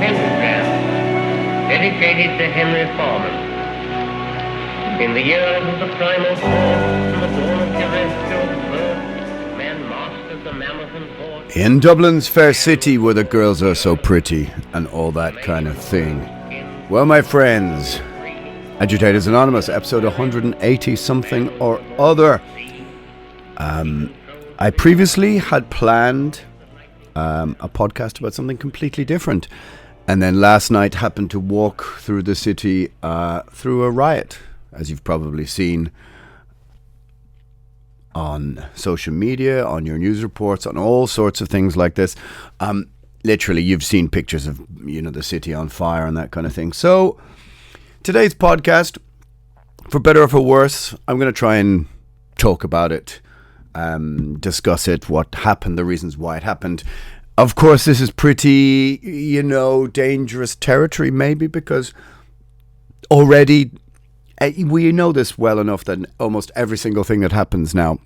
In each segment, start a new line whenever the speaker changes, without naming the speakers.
pentagram dedicated to Henry Foreman. In the years of the primal force and the dawn of terrestrial birth, man mastered the mammoth and horse.
In Dublin's fair city where the girls are so pretty and all that kind of thing. Well, my friends, Agitators Anonymous, episode 180 something or other. I previously had planned a podcast about something completely different. And then last night happened to walk through the city through a riot, as you've probably seen on social media, on your news reports, on all sorts of things like this. Literally, you've seen pictures of, the city on fire and that kind of thing. So today's podcast, for better or for worse, I'm going to try and talk about it, discuss it, what happened, the reasons why it happened. Of course, this is pretty, dangerous territory, maybe, because already we know this well enough that almost every single thing that happens now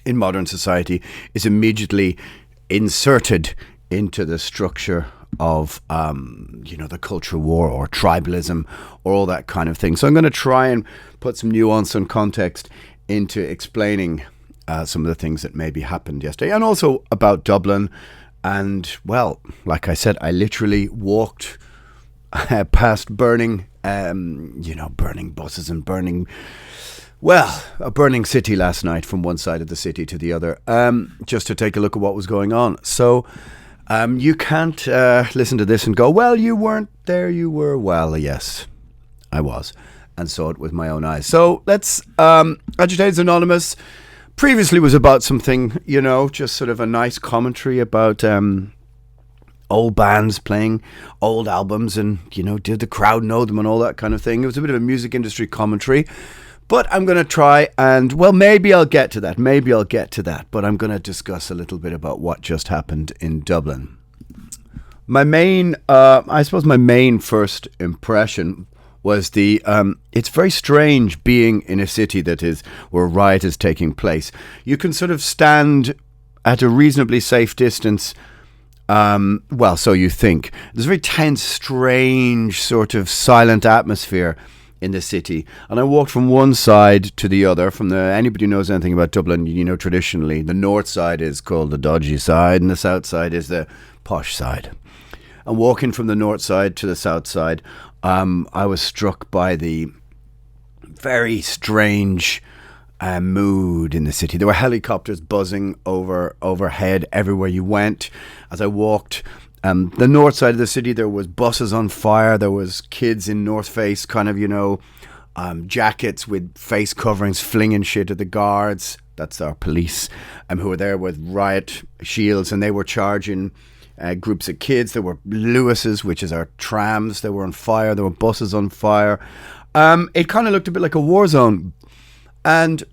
in modern society is immediately inserted into the structure of, the culture war or tribalism or all that kind of thing. So I'm going to try and put some nuance and context into explaining some of the things that maybe happened yesterday, and also about Dublin. And, well, like I said, I literally walked past burning buses and a burning city last night from one side of the city to the other, just to take a look at what was going on. So you can't listen to this and go, well, you weren't there, you were. Well, yes, I was, and saw it with my own eyes. So let's, Agitators Anonymous previously was about something, just sort of a nice commentary about old bands playing old albums and, did the crowd know them and all that kind of thing. It was a bit of a music industry commentary, but I'm going to try and, well, maybe I'll get to that, but I'm going to discuss a little bit about what just happened in Dublin. My main first impression was it's very strange being in a city where a riot is taking place. You can sort of stand at a reasonably safe distance. So you think. There's a very tense, strange, sort of silent atmosphere in the city. And I walked from one side to the other. Anybody who knows anything about Dublin, traditionally, the north side is called the dodgy side and the south side is the posh side. And walking from the north side to the south side, I was struck by the very strange mood in the city. There were helicopters buzzing overhead everywhere you went. As I walked the north side of the city, there was buses on fire. There was kids in North Face kind of, jackets with face coverings flinging shit at the guards. That's our police, who were there with riot shields, and they were charging groups of kids. There were Lewis's, which is our trams. They were on fire. There were buses on fire. It kind of looked a bit like a war zone. And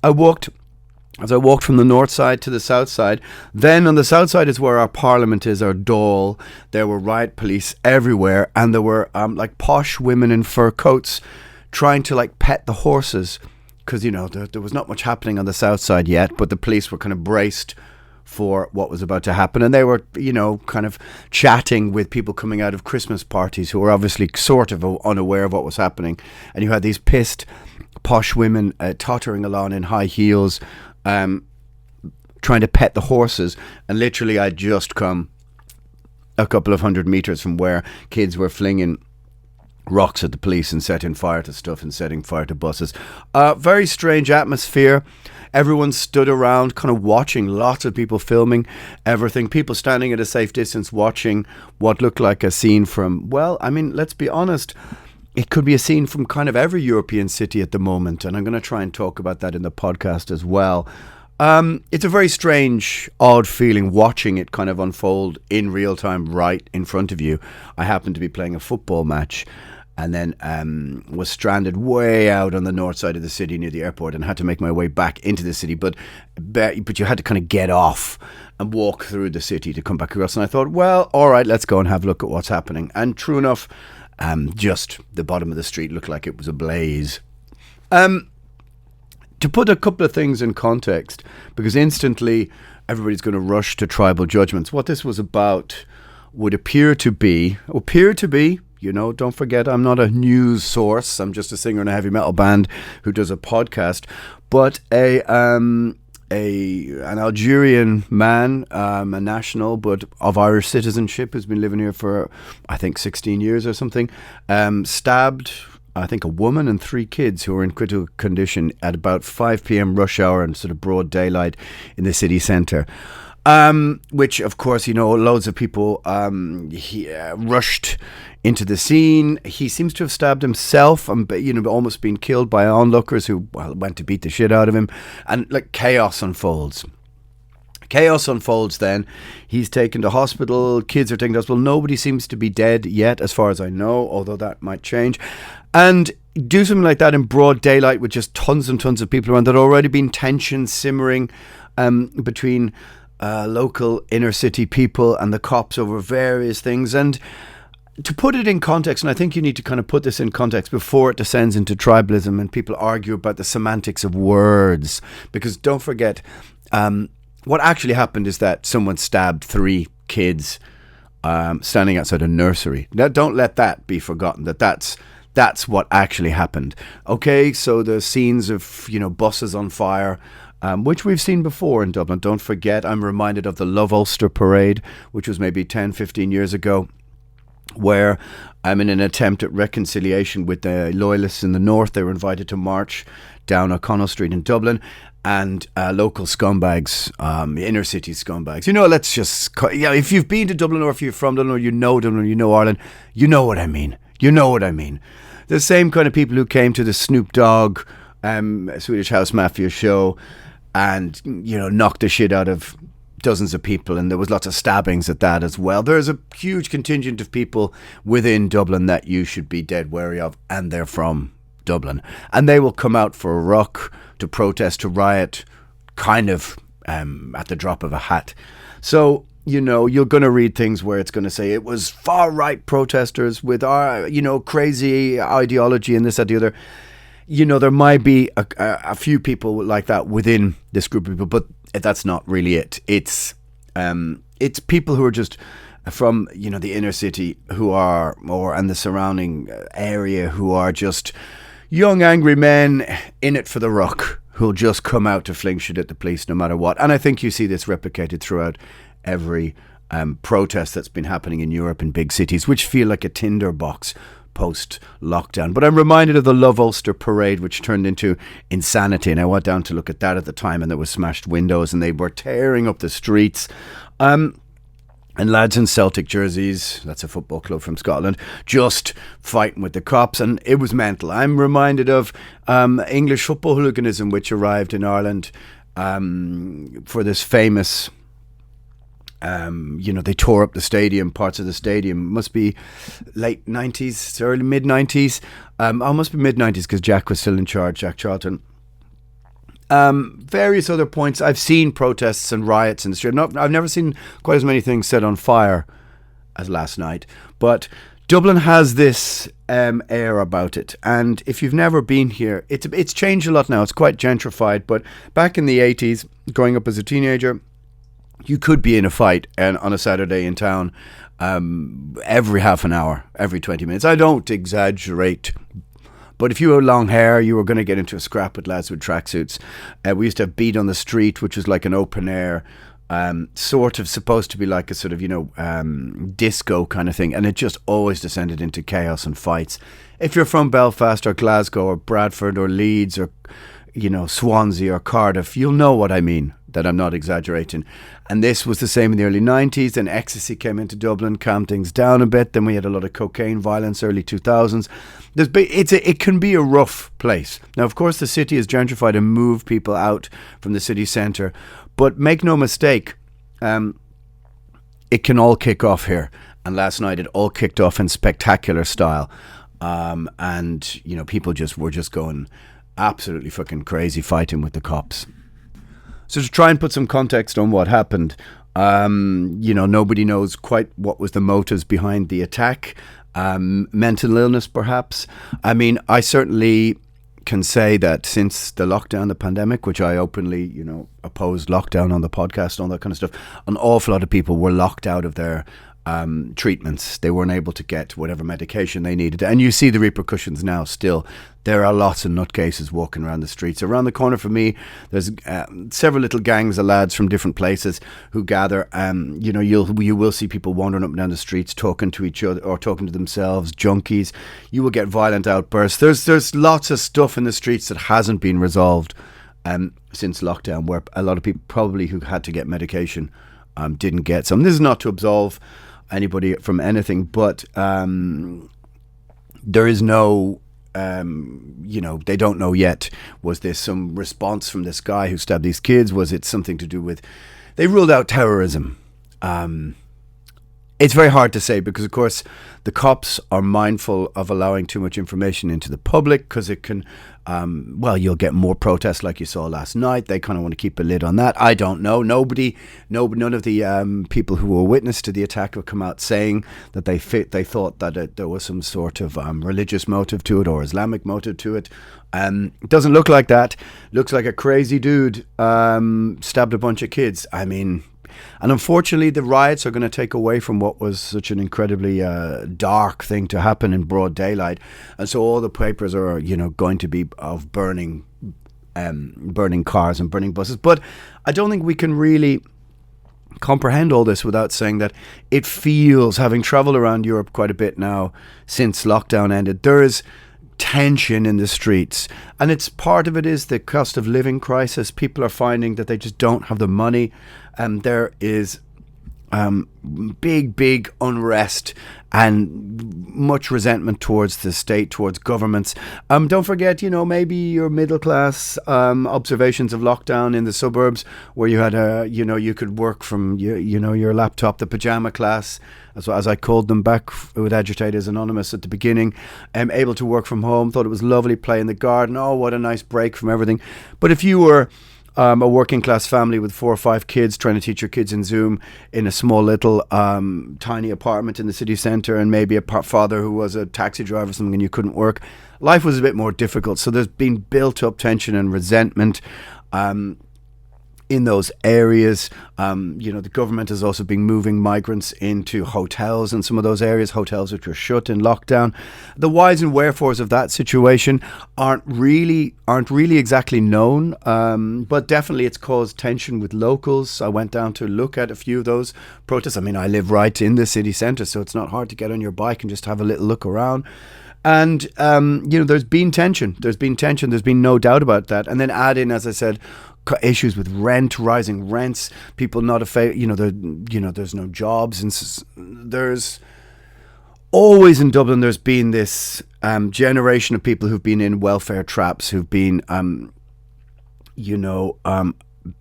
as I walked from the north side to the south side, then on the south side is where our parliament is, our Dáil. There were riot police everywhere, and there were posh women in fur coats trying to pet the horses, because there was not much happening on the south side yet, but the police were kind of braced for what was about to happen, and they were kind of chatting with people coming out of Christmas parties who were obviously sort of unaware of what was happening. And you had these pissed posh women tottering along in high heels, trying to pet the horses. And literally I'd just come a couple of 100 meters from where kids were flinging rocks at the police and setting fire to stuff and setting fire to buses. Very strange atmosphere. Everyone stood around kind of watching, lots of people filming everything, people standing at a safe distance watching what looked like a scene from, let's be honest, it could be a scene from kind of every European city at the moment, and I'm going to try and talk about that in the podcast as well. It's a very strange, odd feeling watching it kind of unfold in real time right in front of you. I happened to be playing a football match and then was stranded way out on the north side of the city near the airport and had to make my way back into the city. But you had to kind of get off and walk through the city to come back across. And I thought, well, all right, let's go and have a look at what's happening. And true enough, just the bottom of the street looked like it was ablaze. To put a couple of things in context, because instantly everybody's going to rush to tribal judgments. What this was about would appear to be, you know, don't forget, I'm not a news source. I'm just a singer in a heavy metal band who does a podcast. But an Algerian man, a national, but of Irish citizenship, who's been living here for, I think, 16 years or something, stabbed, I think, a woman and 3 kids who were in critical condition at about 5 p.m. rush hour and sort of broad daylight in the city centre. Which, of course, you know, loads of people rushed into the scene. He seems to have stabbed himself and, you know, almost been killed by onlookers who went to beat the shit out of him. And, like, chaos unfolds. Then. He's taken to hospital. Kids are taken to hospital. Nobody seems to be dead yet, as far as I know, although that might change. And do something like that in broad daylight with just tons and tons of people around. There'd already been tension simmering between local inner city people and the cops over various things. And to put it in context, and I think you need to kind of put this in context before it descends into tribalism and people argue about the semantics of words, because don't forget, what actually happened is that someone stabbed 3 kids standing outside a nursery. Now, don't let that be forgotten, that's what actually happened. Okay, so the scenes of, you know, buses on fire, which we've seen before in Dublin. Don't forget, I'm reminded of the Love Ulster Parade, which was maybe 10, 15 years ago, where in an attempt at reconciliation with the loyalists in the north, they were invited to march down O'Connell Street in Dublin, and local scumbags, inner city scumbags. You know, let's just, if you've been to Dublin or if you're from Dublin or you know Dublin or you know Ireland, you know what I mean. The same kind of people who came to the Snoop Dogg Swedish House Mafia show and, you know, knocked the shit out of dozens of people, and there was lots of stabbings at that as well. There's a huge contingent of people within Dublin that you should be dead wary of, and they're from Dublin. And they will come out for a ruck, to protest, to riot, kind of at the drop of a hat. So, you know, you're going to read things where it's going to say it was far-right protesters with our, you know, crazy ideology and this, that, the other. You know, there might be a few people like that within this group of people, but that's not really it. It's people who are just from, you know, the inner city who are, and the surrounding area, who are just young, angry men in it for the ruck, who'll just come out to fling shit at the police no matter what. And I think you see this replicated throughout every protest that's been happening in Europe in big cities, which feel like a tinderbox post-lockdown. But I'm reminded of the Love Ulster Parade, which turned into insanity, and I went down to look at that at the time, and there was smashed windows and they were tearing up the streets, and lads in Celtic jerseys, that's a football club from Scotland, just fighting with the cops, and it was mental. I'm reminded of English football hooliganism, which arrived in Ireland for this famous you know, they tore up the stadium, parts of the stadium. Must be late 90s, early mid 90s. Must be mid 90s because Jack was still in charge, Jack Charlton. Various other points. I've seen protests and riots in the street. I've never seen quite as many things set on fire as last night. But Dublin has this air about it. And if you've never been here, it's changed a lot now. It's quite gentrified. But back in the 80s, growing up as a teenager, you could be in a fight on a Saturday in town every half an hour, every 20 minutes. I don't exaggerate. But if you had long hair, you were going to get into a scrap with lads with tracksuits. We used to have Beat on the Street, which was like an open air, sort of supposed to be like a sort of, you know, disco kind of thing. And it just always descended into chaos and fights. If you're from Belfast or Glasgow or Bradford or Leeds or, you know, Swansea or Cardiff, you'll know what I mean, that I'm not exaggerating. And this was the same in the early 90s. Then ecstasy came into Dublin, calmed things down a bit. Then we had a lot of cocaine violence, early 2000s. It can be a rough place. Now, of course, the city has gentrified and moved people out from the city centre. But make no mistake, it can all kick off here. And last night it all kicked off in spectacular style. And, you know, people were just going absolutely fucking crazy, fighting with the cops. So to try and put some context on what happened, you know, nobody knows quite what was the motives behind the attack. Mental illness, perhaps. I mean, I certainly can say that since the lockdown, the pandemic, which I openly, you know, opposed lockdown on the podcast and all that kind of stuff, an awful lot of people were locked out of their treatments. They weren't able to get whatever medication they needed. And you see the repercussions now still. There are lots of nutcases walking around the streets. Around the corner from me, there's several little gangs of lads from different places who gather. You will see people wandering up and down the streets talking to each other or talking to themselves, junkies. You will get violent outbursts. There's lots of stuff in the streets that hasn't been resolved since lockdown, where a lot of people probably who had to get medication didn't get some. This is not to absolve anybody from anything, but there is no, they don't know yet. Was there some response from this guy who stabbed these kids? Was it something to do with, they ruled out terrorism. It's very hard to say because, of course, the cops are mindful of allowing too much information into the public because it can, you'll get more protests like you saw last night. They kind of want to keep a lid on that. I don't know. None of the people who were witness to the attack have come out saying that they thought that there was some sort of religious motive to it or Islamic motive to it. It doesn't look like that. Looks like a crazy dude stabbed a bunch of kids. I mean, and unfortunately, the riots are going to take away from what was such an incredibly dark thing to happen in broad daylight. And so all the papers are, going to be of burning cars and burning buses. But I don't think we can really comprehend all this without saying that it feels, having traveled around Europe quite a bit now since lockdown ended, there is tension in the streets, and it's part of it is the cost of living crisis. People are finding that they just don't have the money, and there is big unrest and much resentment towards the state, towards governments. Don't forget, maybe your middle class observations of lockdown in the suburbs, where you had you could work from your laptop, the pajama class, as I called them back with Agitators Anonymous at the beginning, able to work from home, thought it was lovely, play in the garden. Oh, what a nice break from everything. But if you were a working class family with 4 or 5 kids, trying to teach your kids in Zoom in a small little tiny apartment in the city centre, and maybe a father who was a taxi driver or something, and you couldn't work, life was a bit more difficult. So there's been built up tension and resentment in those areas. The government has also been moving migrants into hotels in some of those areas, hotels which were shut in lockdown. The whys and wherefores of that situation aren't really exactly known, but definitely it's caused tension with locals. I went down to look at a few of those protests. I mean, I live right in the city centre, so it's not hard to get on your bike and just have a little look around. And, there's been tension. There's been no doubt about that. And then add in, as I said, issues with rising rents, people not there's no jobs. And there's always in Dublin, there's been this generation of people who've been in welfare traps, who've been,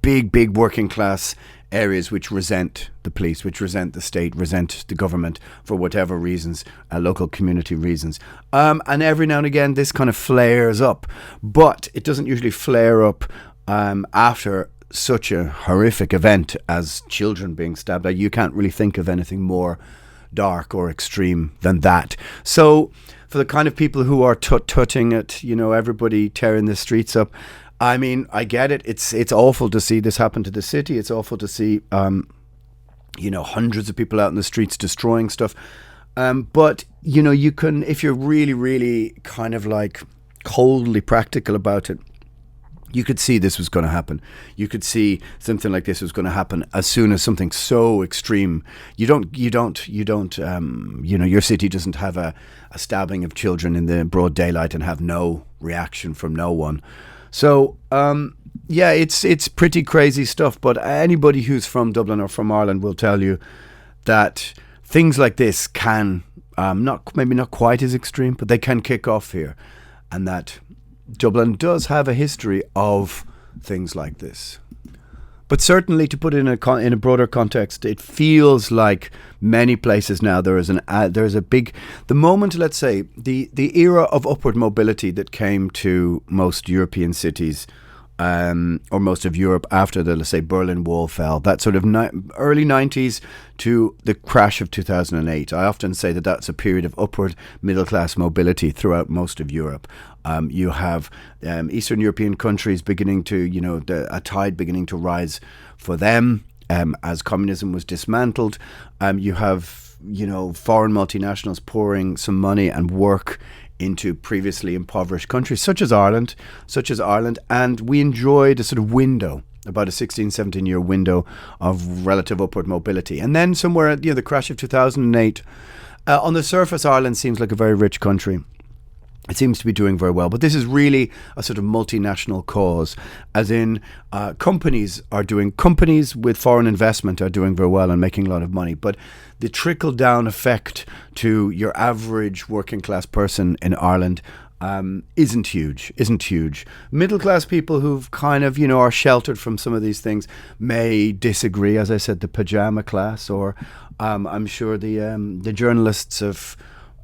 big working class areas which resent the police, which resent the state, resent the government for whatever reasons, local community reasons. And every now and again, this kind of flares up, but it doesn't usually flare up after such a horrific event as children being stabbed. You can't really think of anything more dark or extreme than that. So for the kind of people who are tutting at, everybody tearing the streets up, I mean, I get it. It's awful to see this happen to the city. It's awful to see, hundreds of people out in the streets destroying stuff. But, you can, if you're really, really kind of like coldly practical about it, you could see this was going to happen. You could see something like this was going to happen as soon as something so extreme. Your city doesn't have a stabbing of children in the broad daylight and have no reaction from no one. So, it's pretty crazy stuff. But anybody who's from Dublin or from Ireland will tell you that things like this can, maybe not quite as extreme, but they can kick off here. And that Dublin does have a history of things like this. But certainly, to put it in a broader context, it feels like many places now there's a big, the moment, let's say, the era of upward mobility that came to most European cities, or most of Europe after the, let's say, Berlin Wall fell, that sort of early 90s to the crash of 2008. I often say that that's a period of upward middle class mobility throughout most of Europe. You have Eastern European countries beginning to, a tide beginning to rise for them as communism was dismantled. You have foreign multinationals pouring some money and work into previously impoverished countries such as Ireland, and we enjoyed a sort of window, about a 16, 17-year window of relative upward mobility. And then somewhere at the crash of 2008, on the surface, Ireland seems like a very rich country. It seems to be doing very well, but this is really a sort of multinational cause, as in companies with foreign investment are doing very well and making a lot of money. But the trickle-down effect to your average working-class person in Ireland isn't huge. Middle-class people who've kind of, are sheltered from some of these things may disagree. As I said, the pajama class, or I'm sure the journalists of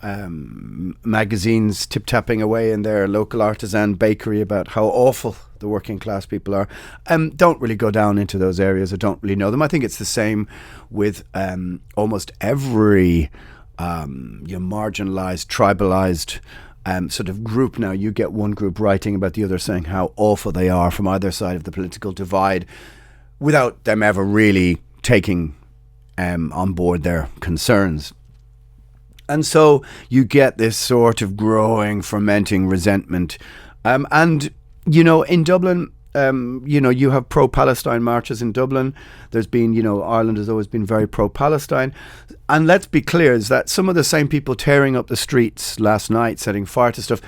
magazines tip-tapping away in their local artisan bakery about how awful the working class people are, don't really go down into those areas or don't really know them. I think it's the same with almost every marginalized, tribalized sort of group now. You get one group writing about the other saying how awful they are from either side of the political divide without them ever really taking on board their concerns. And so you get this sort of growing, fermenting resentment. And, in Dublin, you have pro-Palestine marches in Dublin. There's been, Ireland has always been very pro-Palestine. And let's be clear, is that some of the same people tearing up the streets last night, setting fire to stuff,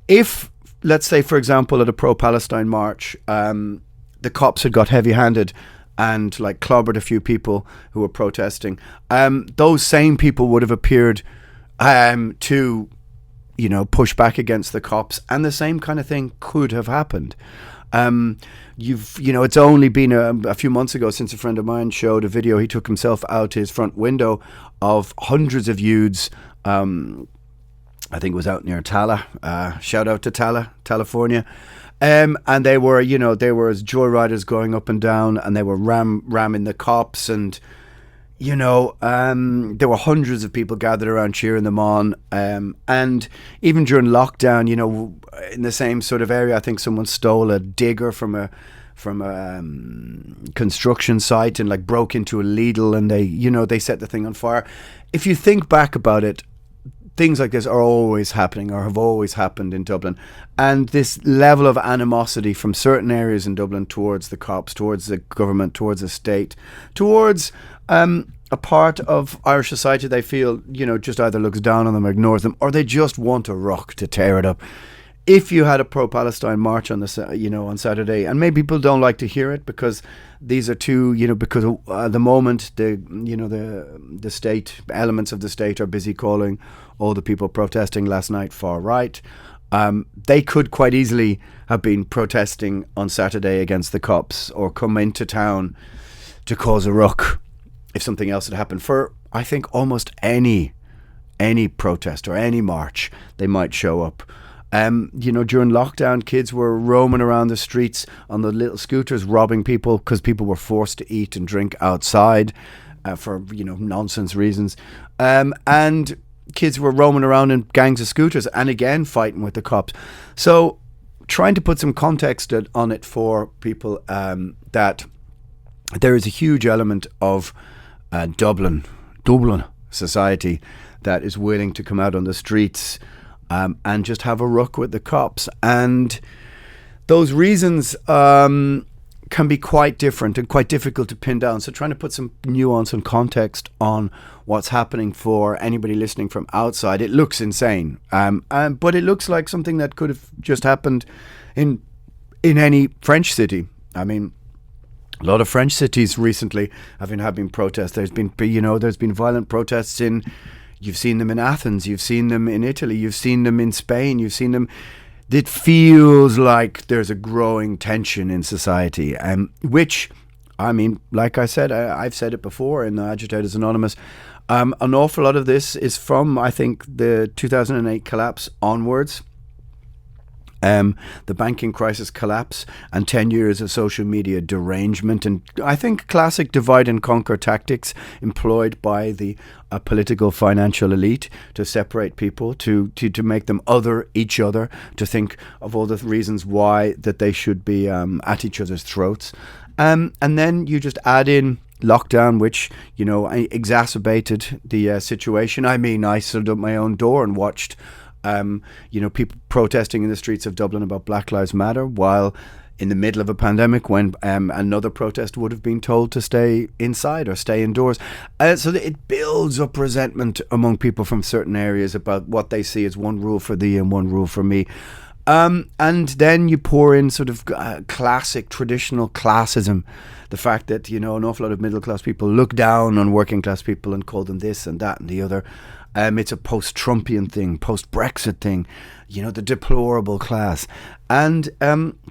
if, let's say, for example, at a pro-Palestine march, the cops had got heavy-handed and clobbered a few people who were protesting, those same people would have appeared to push back against the cops, and the same kind of thing could have happened. It's only been a few months ago since a friend of mine showed a video. He took himself out his front window of hundreds of youths. I think it was out near Tala. Shout out to Tala, California. And they were, they were as joyriders going up and down, and they were ramming the cops, and there were hundreds of people gathered around cheering them on. And even during lockdown, in the same sort of area, I think someone stole a digger from a construction site and broke into a Lidl, and they set the thing on fire. If you think back about it, things like this are always happening, or have always happened in Dublin. And this level of animosity from certain areas in Dublin towards the cops, towards the government, towards the state, towards a part of Irish society they feel, just either looks down on them, ignores them, or they just want a ruck to tear it up. If you had a pro-Palestine march on on Saturday, and maybe people don't like to hear it because these are two, because at the moment the state, elements of the state are busy calling all the people protesting last night far right. They could quite easily have been protesting on Saturday against the cops, or come into town to cause a ruck if something else had happened. For, I think, almost any protest or any march, they might show up. During lockdown, kids were roaming around the streets on the little scooters, robbing people because people were forced to eat and drink outside for nonsense reasons. And kids were roaming around in gangs of scooters, and again fighting with the cops. So trying to put some context on it for people, that there is a huge element of Dublin society that is willing to come out on the streets and just have a ruck with the cops. And those reasons can be quite different and quite difficult to pin down. So trying to put some nuance and context on what's happening for anybody listening from outside, it looks insane. But it looks like something that could have just happened in any French city. I mean, a lot of French cities recently have been having protests. There's been violent protests you've seen them in Athens, you've seen them in Italy, you've seen them in Spain, you've seen them. It feels like there's a growing tension in society, which, I mean, like I said, I've said it before in the Agitators Anonymous, an awful lot of this is from, I think, the 2008 collapse onwards. The banking crisis collapse and 10 years of social media derangement, and I think classic divide and conquer tactics employed by the political financial elite to separate people, to make them other each other, to think of all the reasons why that they should be at each other's throats. And then you just add in lockdown, which, exacerbated the situation. I mean, I stood at my own door and watched, people protesting in the streets of Dublin about Black Lives Matter, while in the middle of a pandemic when another protest would have been told to stay inside or stay indoors. So that it builds up resentment among people from certain areas about what they see as one rule for thee and one rule for me. And then you pour in sort of classic, traditional classism. The fact that, an awful lot of middle class people look down on working class people and call them this and that and the other. It's a post-Trumpian thing, post-Brexit thing, the deplorable class. And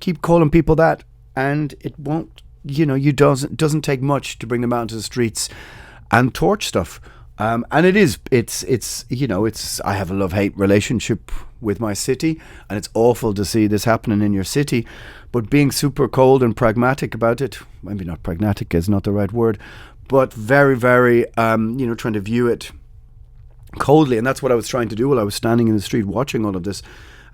keep calling people that, and it won't, doesn't take much to bring them out into the streets and torch stuff. And it's I have a love-hate relationship with my city, and it's awful to see this happening in your city. But being super cold and pragmatic about it, maybe not pragmatic is not the right word, but very, very, trying to view it coldly. And that's what I was trying to do while I was standing in the street watching all of this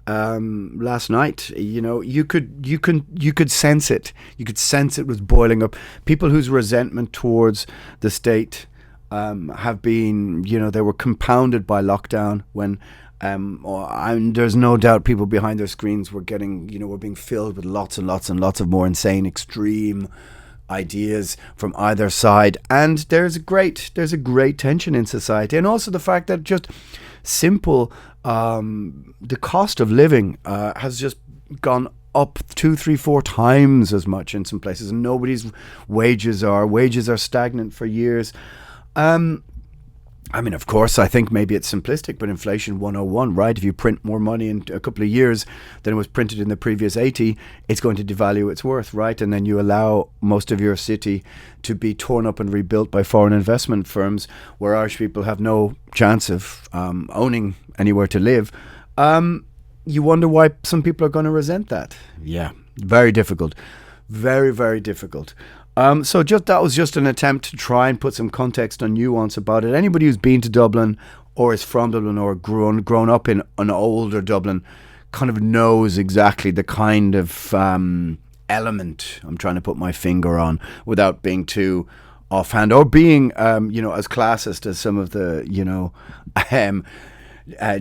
last night. You could sense it. You could sense it was boiling up. People whose resentment towards the state have been, they were compounded by lockdown when and there's no doubt people behind their screens were were being filled with lots and lots and lots of more insane, extreme ideas from either side. And there's a great tension in society. And also the fact that just simple, the cost of living has just gone up 2, 3, 4 times as much in some places, and nobody's wages are stagnant for years. Of course, I think maybe it's simplistic, but inflation 101, right? If you print more money in a couple of years than was printed in the previous 80, it's going to devalue its worth, right? And then you allow most of your city to be torn up and rebuilt by foreign investment firms, where Irish people have no chance of owning anywhere to live. You wonder why some people are going to resent that. Yeah, very difficult. Very, very difficult. So that was just an attempt to try and put some context and nuance about it. Anybody who's been to Dublin or is from Dublin or grown up in an older Dublin kind of knows exactly the kind of element I'm trying to put my finger on without being too offhand or being, as classist as some of the,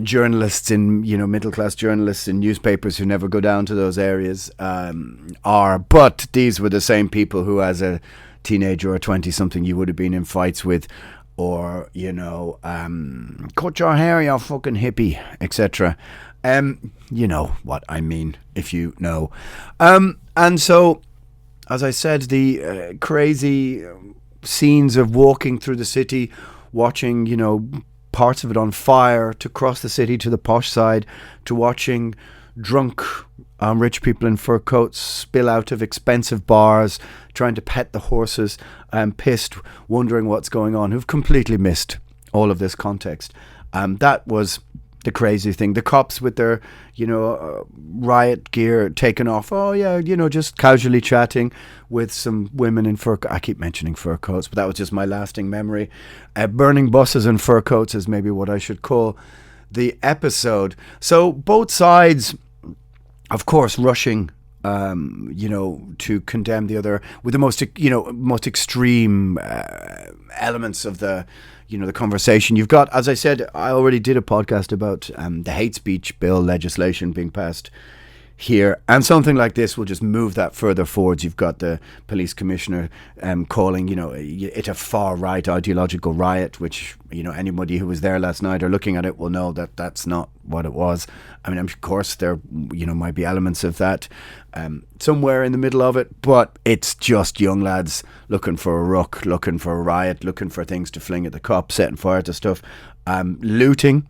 journalists in, middle-class journalists in newspapers who never go down to those areas are. But these were the same people who, as a teenager or 20-something, you would have been in fights with, or, cut your hair, you fucking hippie, etc. You know what I mean, if you know. And so, as I said, the crazy scenes of walking through the city, watching, parts of it on fire, to cross the city to the posh side, to watching drunk rich people in fur coats spill out of expensive bars, trying to pet the horses, pissed, wondering what's going on, who've completely missed all of this context. That was the crazy thing. The cops with their, riot gear taken off. Oh yeah, just casually chatting with some women in fur. I keep mentioning fur coats, but that was just my lasting memory. Burning buses in fur coats is maybe what I should call the episode. So both sides, of course, rushing, to condemn the other with the most extreme elements of the conversation. You've got, as I said, I already did a podcast about the hate speech bill legislation being passed here, and something like this will just move that further forwards. You've got the police commissioner calling, it a far right ideological riot, which, anybody who was there last night or looking at it will know that that's not what it was. I mean, of course there, might be elements of that somewhere in the middle of it, but it's just young lads looking for a ruck, looking for a riot, looking for things to fling at the cops, setting fire to stuff, looting.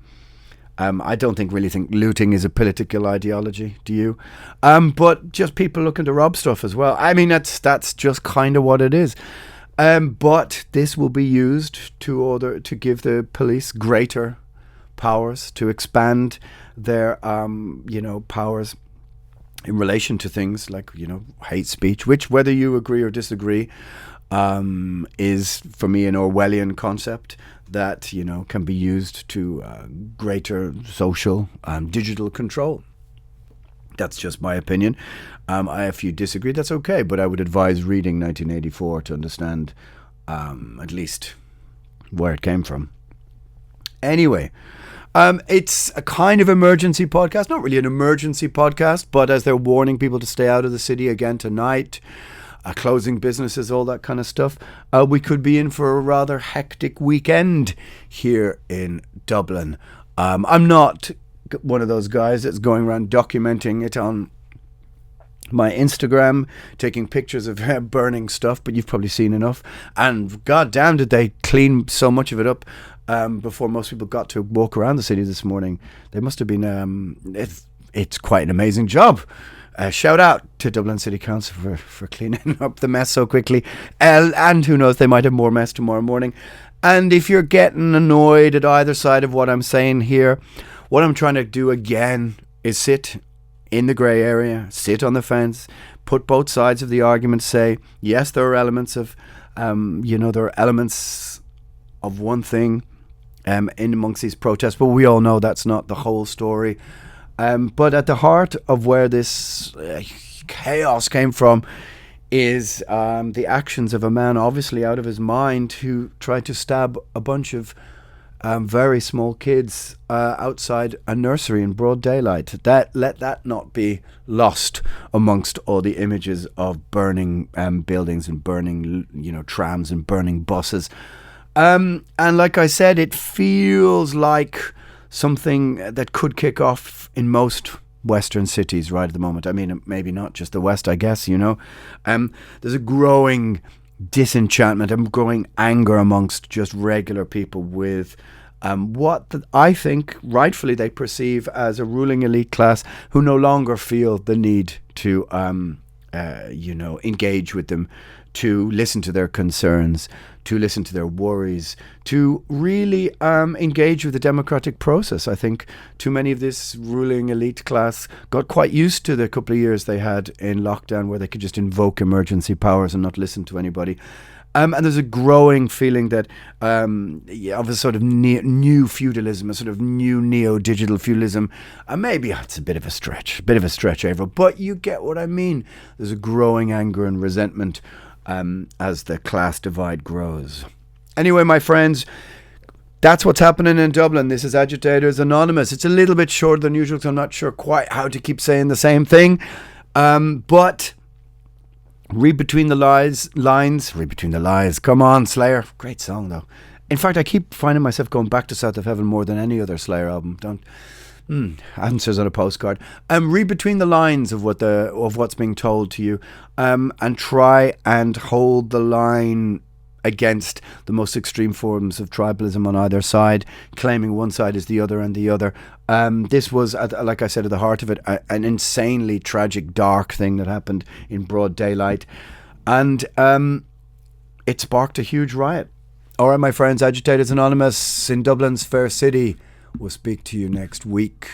I don't really think looting is a political ideology, do you? But just people looking to rob stuff as well. I mean, that's just kind of what it is. But this will be used to give the police greater powers, to expand their powers in relation to things like hate speech, which, whether you agree or disagree, is for me an Orwellian concept that can be used to greater social digital control. That's just my opinion. If you disagree, that's okay, but I would advise reading 1984 to understand at least where it came from. Anyway, it's a kind of emergency podcast, not really an emergency podcast, but as they're warning people to stay out of the city again tonight, closing businesses, all that kind of stuff, we could be in for a rather hectic weekend here in Dublin. I'm not one of those guys that's going around documenting it on my Instagram, taking pictures of burning stuff, but you've probably seen enough. And goddamn, did they clean so much of it up before most people got to walk around the city this morning. They must have been, it's quite an amazing job. Shout out to Dublin City Council for cleaning up the mess so quickly. And who knows, they might have more mess tomorrow morning. And if you're getting annoyed at either side of what I'm saying here, what I'm trying to do again is sit in the grey area, sit on the fence, put both sides of the argument, say, yes, there are elements of, there are elements of one thing in amongst these protests, but we all know that's not the whole story. But at the heart of where this chaos came from is the actions of a man obviously out of his mind who tried to stab a bunch of very small kids outside a nursery in broad daylight. Let that not be lost amongst all the images of burning buildings and burning, trams and burning buses. And like I said, it feels like something that could kick off in most Western cities right at the moment. I mean, maybe not just the West, I guess, There's a growing disenchantment and growing anger amongst just regular people with I think rightfully they perceive as a ruling elite class who no longer feel the need to engage with them, to listen to their concerns, to listen to their worries, to really engage with the democratic process. I think too many of this ruling elite class got quite used to the couple of years they had in lockdown where they could just invoke emergency powers and not listen to anybody. And there's a growing feeling that of a sort of new feudalism, a sort of new neo-digital feudalism. Maybe it's a bit of a stretch, Avril, but you get what I mean. There's a growing anger and resentment as the class divide grows. Anyway, my friends, that's what's happening in Dublin. This is Agitators Anonymous. It's a little bit shorter than usual, so I'm not sure quite how to keep saying the same thing. But read between the lines. Read between the lies. Come on, Slayer. Great song, though. In fact, I keep finding myself going back to South of Heaven more than any other Slayer album. Answers on a postcard. Read between the lines of what's being told to you, and try and hold the line against the most extreme forms of tribalism on either side, claiming one side is the other and the other. This was, like I said, at the heart of it, an insanely tragic, dark thing that happened in broad daylight, and it sparked a huge riot. All right, my friends, Agitators Anonymous in Dublin's fair city. We'll speak to you next week.